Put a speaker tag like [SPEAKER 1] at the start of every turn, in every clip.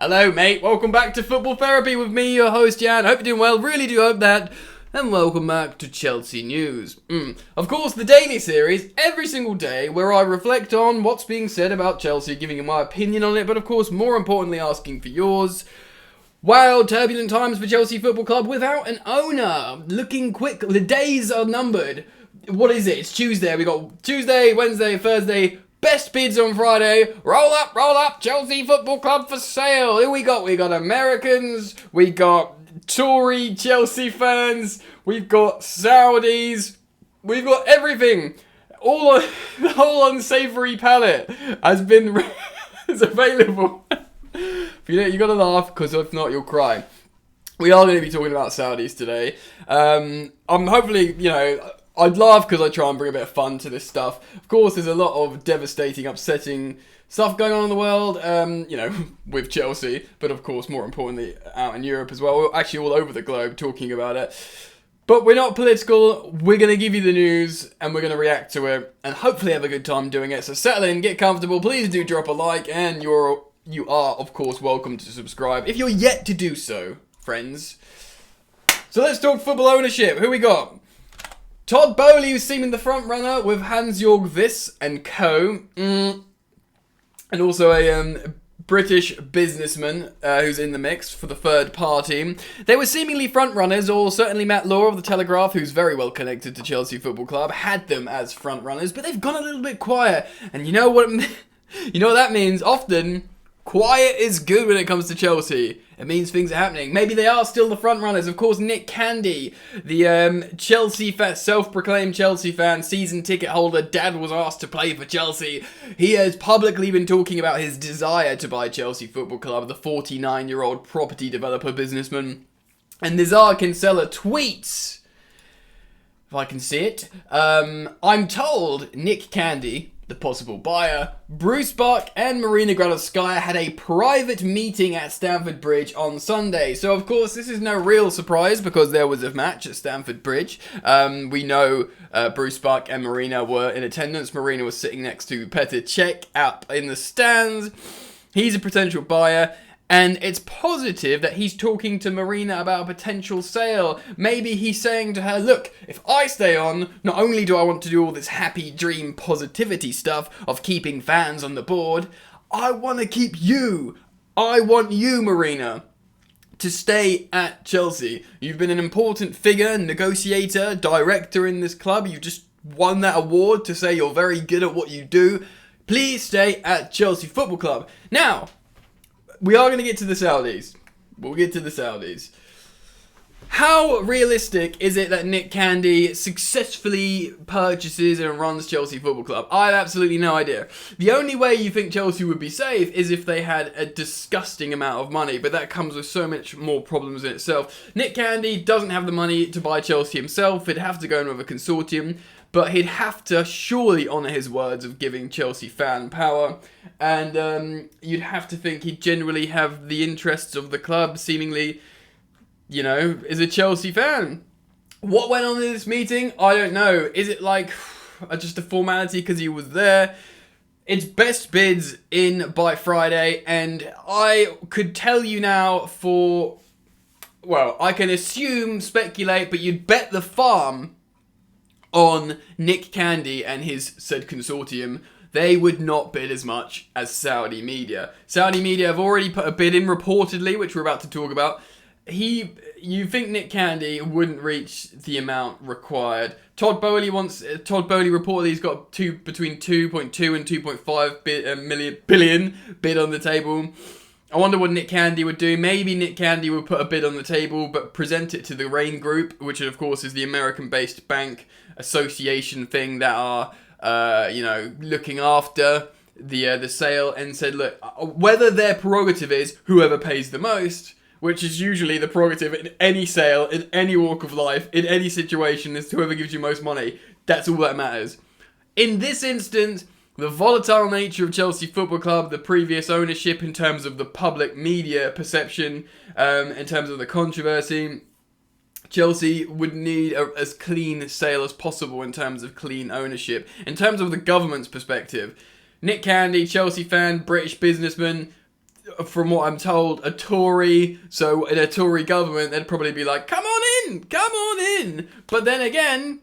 [SPEAKER 1] Hello, mate. Welcome back to Football Therapy with me, your host, Jan. Hope you're doing well. Really do hope that. And welcome back to Chelsea News. Of course, the daily series, every single day, where I reflect on what's being said about Chelsea, giving you my opinion on it, but of course, more importantly, asking for yours. Wild, turbulent times for Chelsea Football Club without an owner. Looking quick, the days are numbered. What is it? It's Tuesday. We got Tuesday, Wednesday, Thursday. Best bids on Friday. Roll up, Chelsea Football Club for sale. Who we got? We got Americans. We got Tory Chelsea fans. We've got Saudis. We've got everything. The whole unsavoury palette has been is available. You gotta laugh, because if not, you'll cry. We are going to be talking about Saudis today. I'm hopefully, I'd laugh because I try and bring a bit of fun to this stuff. Of course, there's a lot of devastating, upsetting stuff going on in the world, with Chelsea, but of course, more importantly, out in Europe as well. We're actually all over the globe talking about it. But we're not political. We're going to give you the news, and we're going to react to it, and hopefully have a good time doing it. So settle in, get comfortable. Please do drop a like, and you are, of course, welcome to subscribe if you're yet to do so, friends. So let's talk football ownership. Who we got? Todd Boehly, who's seeming the front runner with Hans-Jörg Wyss and co. And also a British businessman who's in the mix for the third party. They were seemingly front runners, or certainly Matt Law of the Telegraph, who's very well connected to Chelsea Football Club, had them as front runners, but they've gone a little bit quiet. And you know what that means? Often, quiet is good when it comes to Chelsea. It means things are happening. Maybe they are still the front runners. Of course, Nick Candy, the Chelsea fan, self-proclaimed Chelsea fan, season ticket holder, dad was asked to play for Chelsea. He has publicly been talking about his desire to buy Chelsea Football Club, the 49-year-old property developer businessman. And Nizar Kinsella tweets, if I can see it, I'm told Nick Candy, the possible buyer, Bruce Buck and Marina Granovskaya had a private meeting at Stamford Bridge on Sunday. So, of course, this is no real surprise because there was a match at Stamford Bridge. We know Bruce Buck and Marina were in attendance. Marina was sitting next to Petr Cech up in the stands. He's a potential buyer. And it's positive that he's talking to Marina about a potential sale. Maybe he's saying to her, look, if I stay on, not only do I want to do all this happy dream positivity stuff of keeping fans on the board, I want to keep you. I want you, Marina, to stay at Chelsea. You've been an important figure, negotiator, director in this club. You just won that award to say you're very good at what you do. Please stay at Chelsea Football Club. Now, we are going to get to the Saudis. We'll get to the Saudis. How realistic is it that Nick Candy successfully purchases and runs Chelsea Football Club? I have absolutely no idea. The only way you think Chelsea would be safe is if they had a disgusting amount of money, but that comes with so much more problems in itself. Nick Candy doesn't have the money to buy Chelsea himself. He'd have to go in with a consortium, but he'd have to surely honour his words of giving Chelsea fan power. And you'd have to think he'd generally have the interests of the club, seemingly, is a Chelsea fan. What went on in this meeting? I don't know. Is it like just a formality because he was there? It's best bids in by Friday, and I could tell you now I can assume, speculate, but you'd bet the farm on Nick Candy and his said consortium. They would not bid as much as Saudi media. Saudi media have already put a bid in, reportedly, which we're about to talk about. You think Nick Candy wouldn't reach the amount required. Todd Boehly reportedly has got between 2.2 and 2.5 billion bid on the table. I wonder what Nick Candy would do. Maybe Nick Candy would put a bid on the table, but present it to the Rain Group, which of course is the American-based bank association thing that are, looking after the sale, and said, look, whether their prerogative is whoever pays the most, which is usually the prerogative in any sale, in any walk of life, in any situation, is whoever gives you most money. That's all that matters. In this instance, the volatile nature of Chelsea Football Club, the previous ownership in terms of the public media perception, in terms of the controversy, Chelsea would need as clean sale as possible in terms of clean ownership. In terms of the government's perspective, Nick Candy, Chelsea fan, British businessman, from what I'm told, a Tory. So in a Tory government, they'd probably be like, come on in. But then again,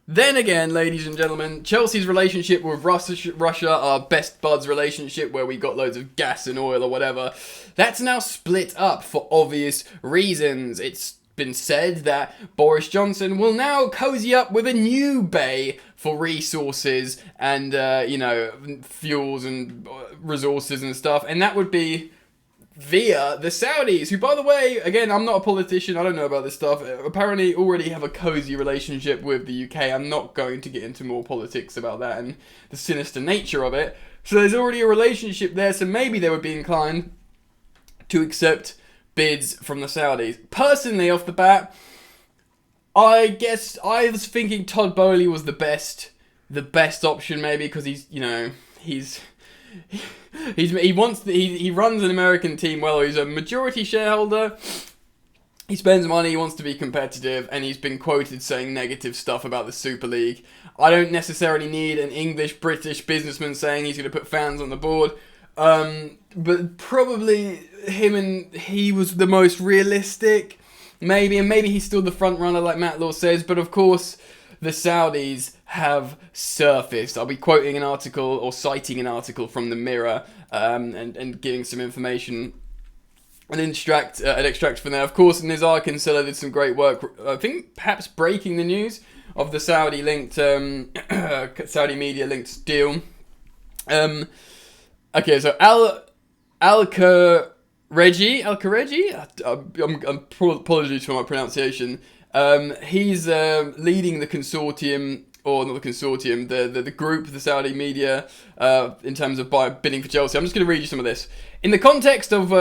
[SPEAKER 1] ladies and gentlemen, Chelsea's relationship with Russia, our best buds relationship where we got loads of gas and oil or whatever, that's now split up for obvious reasons. It's been said that Boris Johnson will now cozy up with a new bay for resources and, fuels and resources and stuff, and that would be via the Saudis, who, by the way, again, I'm not a politician, I don't know about this stuff, apparently already have a cozy relationship with the UK. I'm not going to get into more politics about that and the sinister nature of it. So there's already a relationship there, so maybe they would be inclined to accept bids from the Saudis. Personally, off the bat, I guess I was thinking Todd Boehly was the best option, maybe, because he runs an American team well. He's a majority shareholder. He spends money. He wants to be competitive, and he's been quoted saying negative stuff about the Super League. I don't necessarily need an English-British businessman saying he's going to put fans on the board. But probably he was the most realistic, maybe, and maybe he's still the front runner, like Matt Law says. But of course, the Saudis have surfaced. I'll be quoting an article or citing an article from the Mirror, and giving some information, an extract from there. Of course, Nizar Kinsella did some great work. I think perhaps breaking the news of the Saudi Saudi media linked deal. Okay, so Al-Khareji, apologies for my pronunciation. He's leading the consortium, or not the consortium, the group, the Saudi media, in terms of bidding for Chelsea. I'm just going to read you some of this. In the context of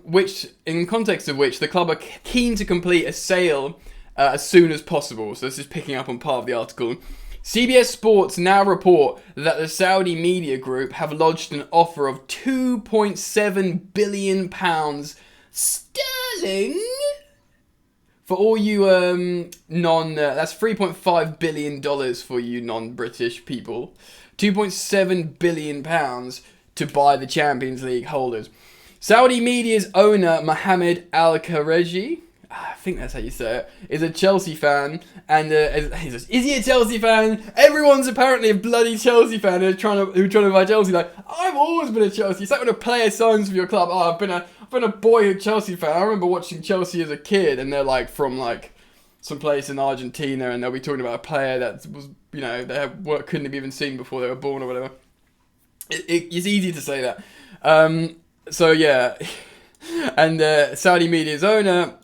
[SPEAKER 1] which the club are keen to complete a sale as soon as possible. So this is picking up on part of the article. CBS Sports now report that the Saudi media group have lodged an offer of £2.7 billion sterling for all you that's $3.5 billion for you non-British people. £2.7 billion to buy the Champions League holders. Saudi media's owner Mohammed Al-Khareji, I think that's how you say it, is a Chelsea fan, and is he a Chelsea fan? Everyone's apparently a bloody Chelsea fan who's trying to buy Chelsea. Like, I've always been a Chelsea. It's like when a player signs for your club. Oh, I've been a boyhood Chelsea fan. I remember watching Chelsea as a kid, and they're like from like some place in Argentina, and they'll be talking about a player that was, their work couldn't have even seen before they were born or whatever. It's easy to say that. So yeah, and Saudi media's owner,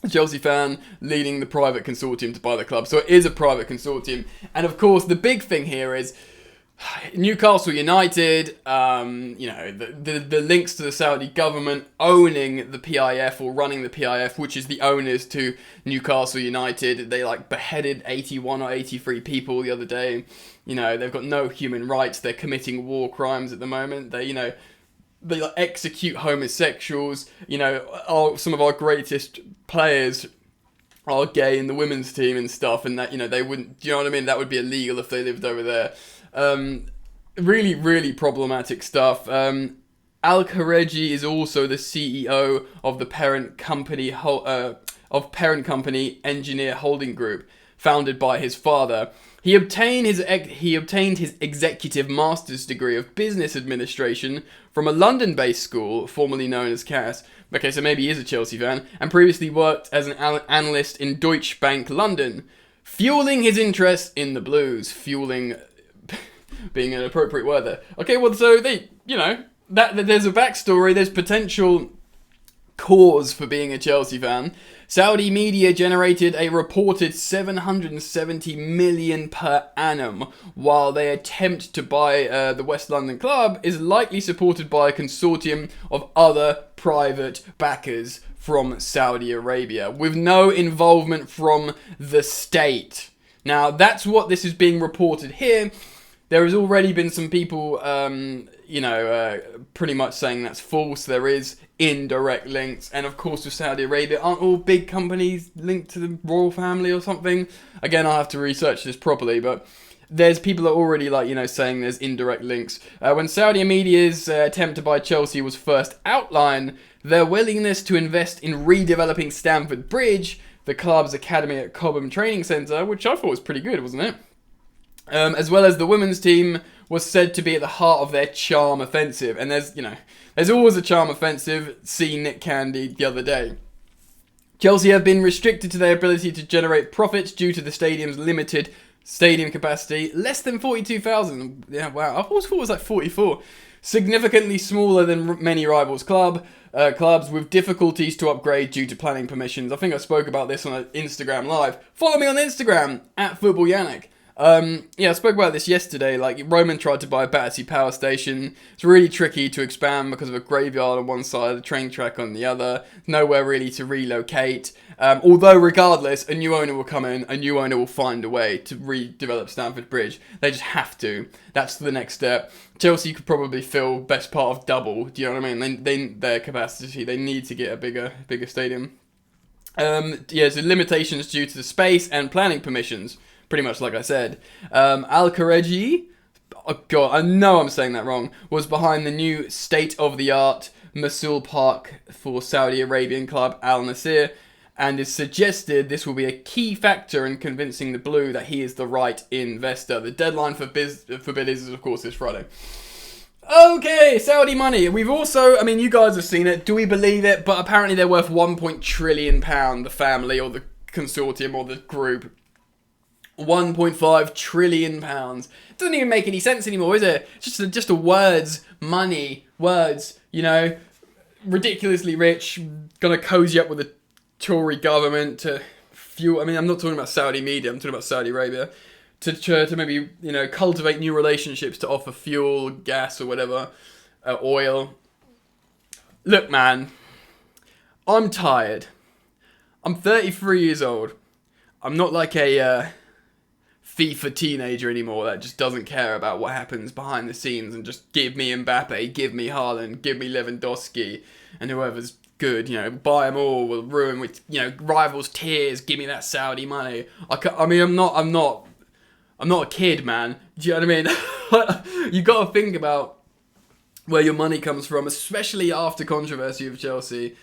[SPEAKER 1] a Chelsea fan, leading the private consortium to buy the club. So it is a private consortium. And of course, the big thing here is Newcastle United, the links to the Saudi government owning the PIF or running the PIF, which is the owners to Newcastle United. They beheaded 81 or 83 people the other day. They've got no human rights. They're committing war crimes at the moment. They execute homosexuals. Some of our greatest players are gay in the women's team and stuff, and that, they wouldn't, do you know what I mean? That would be illegal if they lived over there. Really, really problematic stuff. Al-Khareji is also the CEO of the parent company Engineer Holding Group, founded by his father. He obtained his executive master's degree of business administration from a London-based school, formerly known as CAS. Okay, so maybe he is a Chelsea fan, and previously worked as an analyst in Deutsche Bank London, fueling his interest in the Blues. Fueling being an appropriate word there. Okay, well, so there's a backstory, there's potential cause for being a Chelsea fan. Saudi media generated a reported 770 million per annum, while their attempt to buy the West London club is likely supported by a consortium of other private backers from Saudi Arabia, with no involvement from the state. Now, that's what this is being reported here. There has already been some people, pretty much saying that's false. There is indirect links. And of course, with Saudi Arabia, aren't all big companies linked to the royal family or something? Again, I'll have to research this properly, but there's people that are already saying there's indirect links. When Saudi media's attempt to buy Chelsea was first outlined, their willingness to invest in redeveloping Stamford Bridge, the club's academy at Cobham Training Centre, which I thought was pretty good, wasn't it? As well as the women's team, was said to be at the heart of their charm offensive. And there's always a charm offensive. See Nick Candy the other day. Chelsea have been restricted to their ability to generate profits due to the stadium's limited stadium capacity, less than 42,000. Yeah, wow. I always thought it was like 44. Significantly smaller than many rivals clubs with difficulties to upgrade due to planning permissions. I think I spoke about this on an Instagram live. Follow me on Instagram at FootballYannick. I spoke about this yesterday. Roman tried to buy a Battersea power station. It's really tricky to expand because of a graveyard on one side, a train track on the other. Nowhere really to relocate. Although, regardless, a new owner will come in. A new owner will find a way to redevelop Stamford Bridge. They just have to. That's the next step. Chelsea could probably fill best part of double. Do you know what I mean? Their capacity. They need to get a bigger stadium. So limitations due to the space and planning permissions. Pretty much like I said. Al Khareji, oh god, I know I'm saying that wrong, was behind the new state-of-the-art Mosul Park for Saudi Arabian club Al Nassr, and is suggested this will be a key factor in convincing the Blue that he is the right investor. The deadline for bid is, of course, this Friday. Okay, Saudi money. We've also, you guys have seen it. Do we believe it? But apparently they're worth £1 trillion, the family or the consortium or the group. £1.5 trillion. Doesn't even make any sense anymore, is it? Just a words, money, words, ridiculously rich, gonna cozy up with the Tory government to fuel. I'm not talking about Saudi media, I'm talking about Saudi Arabia. To maybe, cultivate new relationships to offer fuel, gas or whatever, oil. Look, man, I'm tired. I'm 33 years old. I'm not like a FIFA teenager anymore that just doesn't care about what happens behind the scenes and just give me Mbappe, give me Haaland, give me Lewandowski and whoever's good, buy them all, will ruin with, rivals' tears, give me that Saudi money. I'm not a kid, man. Do you know what I mean? You got to think about where your money comes from, especially after controversy with Chelsea.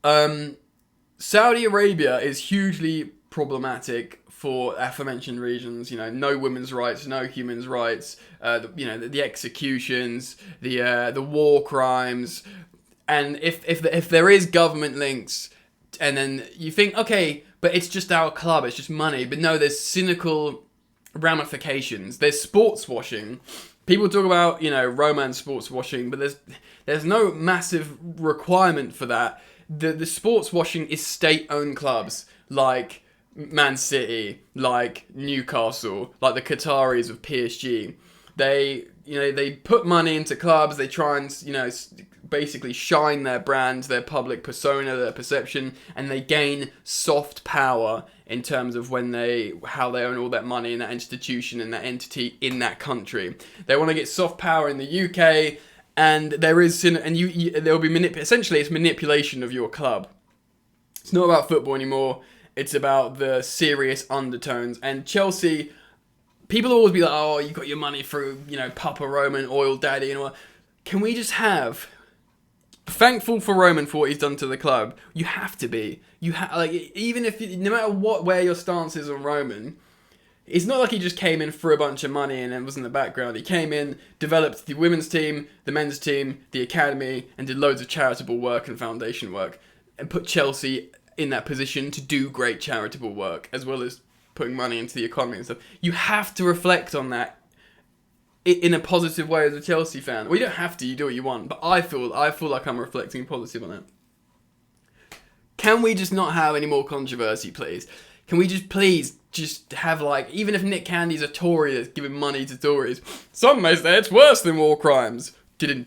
[SPEAKER 1] Saudi Arabia is hugely problematic for aforementioned reasons. No women's rights, no human rights, the executions, the war crimes, and if there is government links, and then you think, okay, but it's just our club, it's just money. But no, there's cynical ramifications. There's sports washing. People talk about, romance sports washing, but there's no massive requirement for that. The sports washing is state-owned clubs like Man City, like Newcastle, like the Qataris of PSG. They put money into clubs. They try and basically shine their brand, their public persona, their perception, and they gain soft power in terms of how they own all that money in that institution and that entity in that country. They want to get soft power in the UK, and there will be essentially it's manipulation of your club. It's not about football anymore. It's about the serious undertones. And Chelsea, people always be like, oh, you got your money through, Papa Roman, oil daddy, and all that. Can we just have... Thankful for Roman for what he's done to the club. You have to be. Even if no matter where your stance is on Roman, it's not like he just came in for a bunch of money and then was in the background. He came in, developed the women's team, the men's team, the academy, and did loads of charitable work and foundation work, and put Chelsea in that position to do great charitable work, as well as putting money into the economy and stuff. You have to reflect on that in a positive way as a Chelsea fan. Well, you don't have to, you do what you want, but I feel like I'm reflecting positive on it. Can we just not have any more controversy, please? Can we just please just have, even if Nick Candy's a Tory that's giving money to Tories, some may say it's worse than war crimes. Do you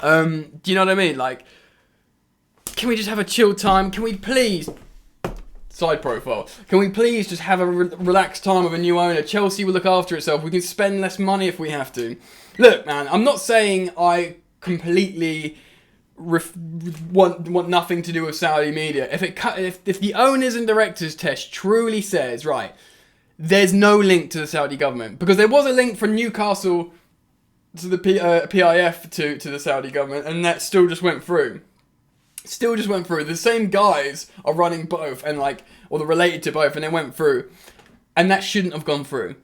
[SPEAKER 1] know what I mean? Can we just have a chill time? Can we please... Side profile. Can we please just have a relaxed time with a new owner? Chelsea will look after itself. We can spend less money if we have to. Look, man, I'm not saying I completely want nothing to do with Saudi media. If the owners and directors test truly says, right, there's no link to the Saudi government, because there was a link from Newcastle to the PIF to the Saudi government, and that still just went through. The same guys are running both, and or they're related to both, and they went through, and that shouldn't have gone through.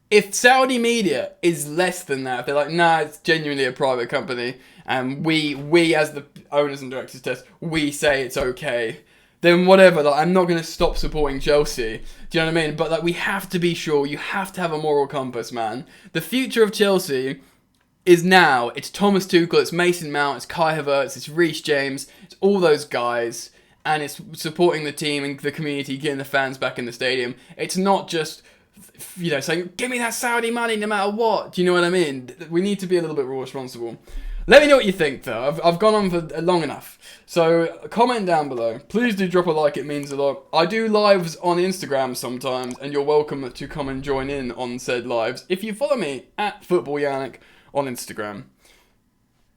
[SPEAKER 1] If Saudi media is less than that, if they're like, nah, it's genuinely a private company, and we as the owners and directors test, we say it's okay, then whatever, I'm not going to stop supporting Chelsea. Do you know what I mean? But we have to be sure, you have to have a moral compass, man. The future of Chelsea is now. It's Thomas Tuchel, it's Mason Mount, it's Kai Havertz, it's Reece James, it's all those guys, and it's supporting the team and the community, getting the fans back in the stadium. It's not just, saying, give me that Saudi money no matter what. Do you know what I mean? We need to be a little bit more responsible. Let me know what you think, though. I've gone on for long enough. So, comment down below. Please do drop a like, it means a lot. I do lives on Instagram sometimes, and you're welcome to come and join in on said lives if you follow me at FootballYannick on Instagram.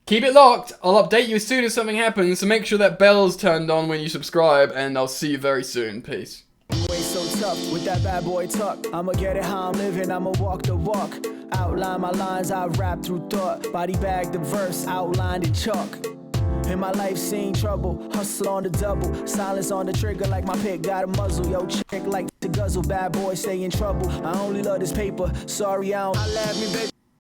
[SPEAKER 1] Keep it locked. I'll update you as soon as something happens, so make sure that bell's turned on when you subscribe, and I'll see you very soon. Peace.
[SPEAKER 2] You ain't so tough with that bad boy talk. I'ma get it how I'm living, I'ma walk the walk. Outline my lines, I rap through thought. Body bag the verse, outlined in chalk. In my life seen trouble, hustle on the double. Silence on the trigger like my pick got a muzzle. Yo, chick like the guzzle, bad boy stay in trouble. I only love this paper, sorry I don't. I laugh me, baby.